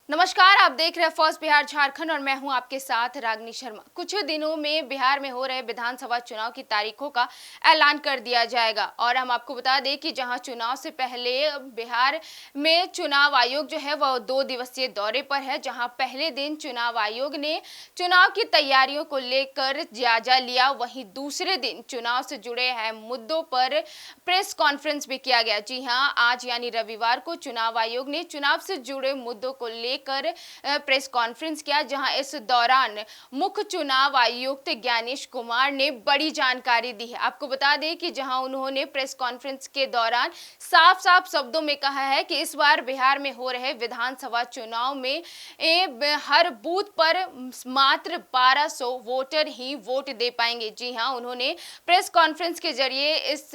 नमस्कार, आप देख रहे हैं फर्स्ट बिहार झारखंड और मैं हूं आपके साथ रागनी शर्मा। कुछ दिनों में बिहार में हो रहे विधानसभा चुनाव की तारीखों का ऐलान कर दिया जाएगा और हम आपको बता दें कि जहां चुनाव से पहले बिहार में चुनाव आयोग जो है वह 2 दिवसीय दौरे पर है। जहां पहले दिन चुनाव आयोग ने चुनाव की तैयारियों को लेकर जायजा लिया, वहीं दूसरे दिन चुनाव से जुड़े हैं मुद्दों पर प्रेस कॉन्फ्रेंस भी किया गया। जी हाँ, आज यानी रविवार को चुनाव आयोग ने चुनाव से जुड़े मुद्दों को लेकर प्रेस कॉन्फ्रेंस किया, जहां इस दौरान मुख्य चुनाव आयुक्त ज्ञानेश कुमार ने बड़ी जानकारी दी है। आपको बता दें कि जहां उन्होंने प्रेस कॉन्फ्रेंस के दौरान साफ साफ शब्दों में कहा है कि इस बार बिहार में हो रहे विधानसभा चुनाव में हर बूथ पर मात्र 1200 वोटर ही वोट दे पाएंगे। जी हां, उन्होंने प्रेस कॉन्फ्रेंस के जरिए इस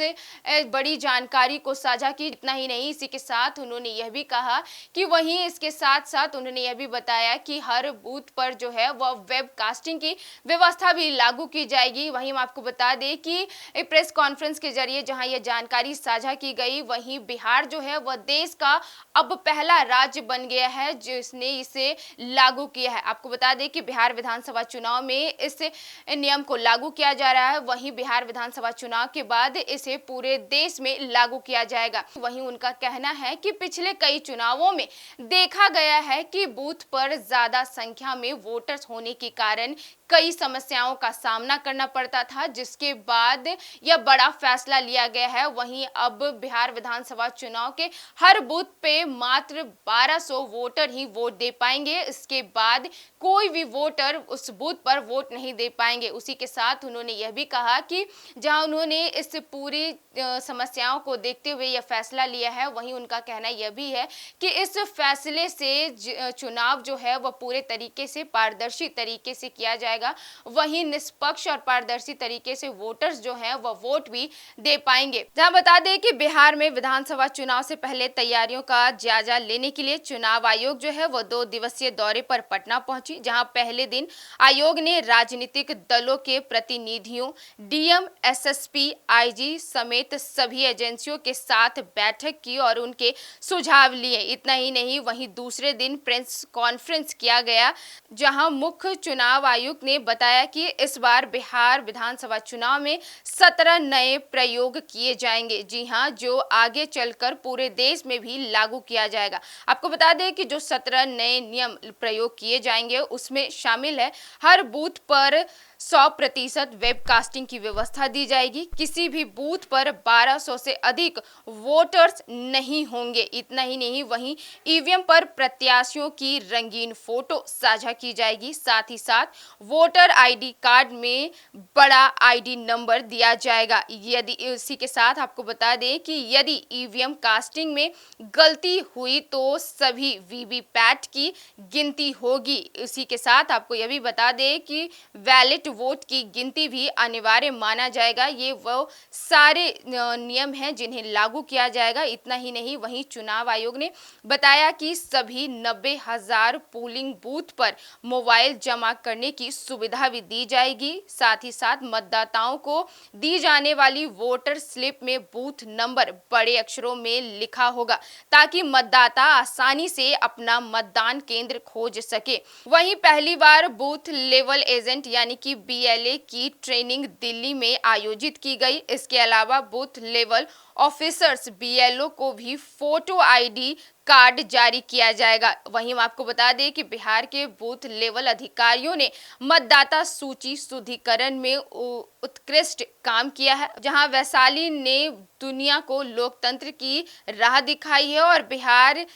बड़ी जानकारी को साझा की। इतना ही नहीं, इसी के साथ उन्होंने यह भी कहा कि वहीं इसके साथ साथ उन्होंने यह भी बताया कि हर बूथ पर जो है वह वेब कास्टिंग की व्यवस्था भी लागू की जाएगी। वहीं हम आपको बता दें कि प्रेस कॉन्फ्रेंस के जरिए जहां यह जानकारी साझा की गई, वहीं बिहार जो है वह देश का अब पहला राज्य बन गया है जिसने इसे लागू किया है। आपको बता दें कि बिहार विधानसभा चुनाव में इस नियम को लागू किया जा रहा है। वहीं बिहार विधानसभा चुनाव के बाद इसे पूरे देश में लागू किया जाएगा। वहीं उनका कहना है कि पिछले कई चुनावों में देखा गया है कि बूथ पर ज्यादा संख्या में वोटर्स होने के कारण कई समस्याओं का सामना करना पड़ता था, जिसके बाद यह बड़ा फैसला लिया गया है। वहीं अब बिहार विधानसभा चुनाव के हर बूथ पे मात्र 1200 वोटर ही वोट दे पाएंगे। इसके बाद कोई भी वोटर उस बूथ पर वोट नहीं दे पाएंगे। उसी के साथ उन्होंने यह भी कहा कि जहां उन्होंने इस पूरी समस्याओं को देखते हुए यह फैसला लिया है, वहीं उनका कहना यह भी है कि इस फैसले से चुनाव जो है वह पूरे तरीके से पारदर्शी तरीके से किया जाएगा। वहीं निष्पक्ष और पारदर्शी तरीके से वोटर्स जो हैं वह वोट भी दे पाएंगे। जहां बता दें कि बिहार में विधानसभा चुनाव से पहले तैयारियों का जायजा लेने के लिए चुनाव आयोग जो है वह 2 दिवसीय दौरे पर पटना पहुंची। जहां पहले दिन आयोग ने राजनीतिक दलों के प्रतिनिधियों, डीएम, एसएसपी, आईजी समेत सभी एजेंसियों के साथ बैठक की और उनके सुझाव लिए। इतना ही नहीं, वहीं दूसरे दिन प्रेस कॉन्फ्रेंस किया गया, जहां मुख्य चुनाव आयुक्त ने बताया कि इस बार बिहार विधानसभा चुनाव में 17 नए प्रयोग किए जाएंगे। जी हां, जो आगे चलकर पूरे देश में भी लागू किया जाएगा। आपको बता दें कि जो 17 नए नियम प्रयोग किए जाएंगे उसमें शामिल है हर बूथ पर 100% वेबकास्टिंग की व्यवस्था दी जाएगी। किसी भी बूथ पर 1200 से अधिक वोटर्स नहीं होंगे। इतना ही नहीं, वहीं ईवीएम पर प्रत्याशियों की रंगीन फोटो साझा की जाएगी। साथ ही साथ वोटर आईडी कार्ड में बड़ा आईडी नंबर दिया जाएगा। यदि इसी के साथ आपको बता दें कि यदि ईवीएम कास्टिंग में गलती हुई तो सभी वीवीपैट की गिनती होगी। इसी के साथ आपको यह भी बता दें कि वैलिड वोट की गिनती भी अनिवार्य माना जाएगा। ये वो सारे नियम हैं जिन्हें लागू किया जाएगा। इतना ही नहीं, वहीं चुनाव आयोग ने बताया कि सभी 90,000 पोलिंग बूथ पर मोबाइल जमा करने की सुविधा भी दी जाएगी। साथ ही साथ मतदाताओं को दी जाने वाली वोटर स्लिप में बूथ नंबर बड़े अक्षरों में लिखा होगा ताकि मतदाता आसानी से अपना मतदान केंद्र खोज सके। वहीं पहली बार बूथ लेवल एजेंट यानी कि बीएलए की ट्रेनिंग दिल्ली में आयोजित की गई। इसके अलावा बूथ लेवल ऑफिसर्स बीएलओ को भी फोटो आईडी कार्ड जारी किया जाएगा। वहीं हम आपको बता दें कि बिहार के बूथ लेवल अधिकारियों ने मतदाता सूची शुद्धिकरण में उत्कृष्ट काम किया है, जहां वैशाली ने दुनिया को लोकतंत्र की राह दिखाई है और बिहार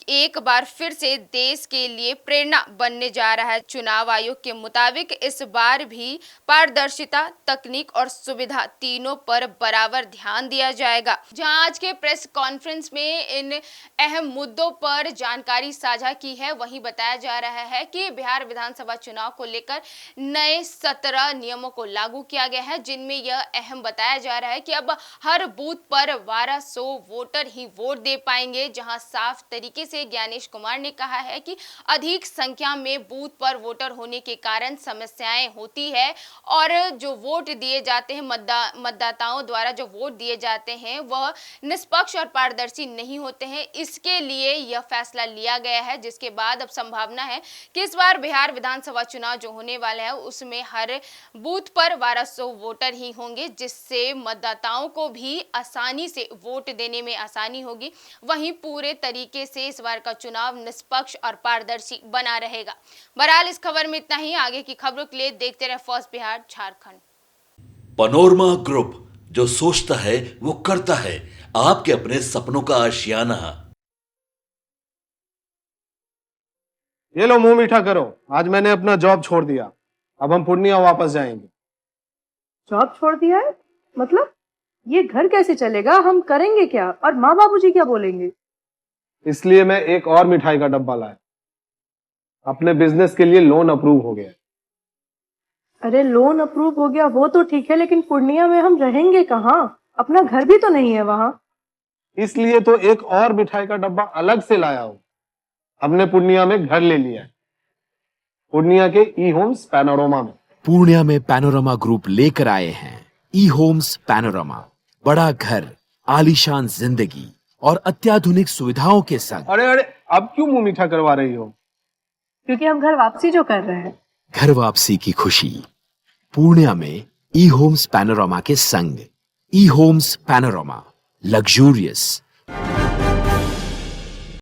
एक बार फिर से देश के लिए प्रेरणा बनने जा रहा है। चुनाव आयोग के मुताबिक इस बार भी पारदर्शिता, तकनीक और सुविधा तीनों पर बराबर ध्यान दिया जाएगा। जहां आज के प्रेस कॉन्फ्रेंस में इन अहम मुद्दों पर जानकारी साझा की है, वहीं बताया जा रहा है कि बिहार विधानसभा चुनाव को लेकर नए 17 नियमों को लागू किया गया है, जिनमें यह अहम बताया जा रहा है कि अब हर बूथ पर 1200 वोटर ही वोट दे पाएंगे। जहां साफ तरीके से ज्ञानेश कुमार ने कहा है कि अधिक संख्या में बूथ पर वोटर होने के कारण समस्याएं होती है और जो वोट दिए जाते हैं मतदाताओं द्वारा जो वोट दिए जाते हैं वह निष्पक्ष और पारदर्शी नहीं होते हैं। इसके लिए यह फैसला लिया गया है, जिसके बाद अब संभावना है कि इस बार बिहार विधानसभा चुनाव जो होने वाला है उसमें हर बूथ पर 1200 वोटर ही होंगे, जिससे मतदाताओं को भी आसानी से वोट देने में आसानी होगी। वहीं पूरे तरीके से इस बार का चुनाव निष्पक्ष और पारदर्शी बना रहेगा। बहरहाल इस खबर में इतना ही। आगे की खबरों के लिए देखते रहे first Bihar Jharkhand. Panorama group, जो सोचता है वो करता है। आपके अपने सपनों का आशियाना। ये लो मुंह मीठा करो, आज मैंने अपना जॉब छोड़ दिया। अब हम पूर्णिया वापस जाएंगे। जॉब छोड़ दिया है? मतलब ये घर कैसे चलेगा? हम करेंगे क्या? और माँ बाबूजी क्या बोलेंगे? इसलिए मैं एक और मिठाई का डब्बा लाया। अपने बिजनेस के लिए लोन अप्रूव हो गया। अरे लोन अप्रूव हो गया वो तो ठीक है, लेकिन पूर्णिया में हम रहेंगे कहाँ? अपना घर भी तो नहीं है वहाँ। इसलिए तो एक और मिठाई का डब्बा अलग से लाया हूँ। हमने पूर्णिया में घर ले लिया है, पूर्णिया के ई होम्स पैनोरमा में। पूर्णिया में पैनोरमा ग्रुप लेकर आए हैं ई होम्स पैनोरमा। बड़ा घर, आलीशान जिंदगी और अत्याधुनिक सुविधाओं के संग। अरे अरे, अब क्यों मुंह मीठा करवा रही हो? क्योंकि हम घर वापसी जो कर रहे हैं। घर वापसी की खुशी पूर्णिया में ई होम्स पैनोरमा के संग। ई होम्स पैनोरमा, लग्जूरियस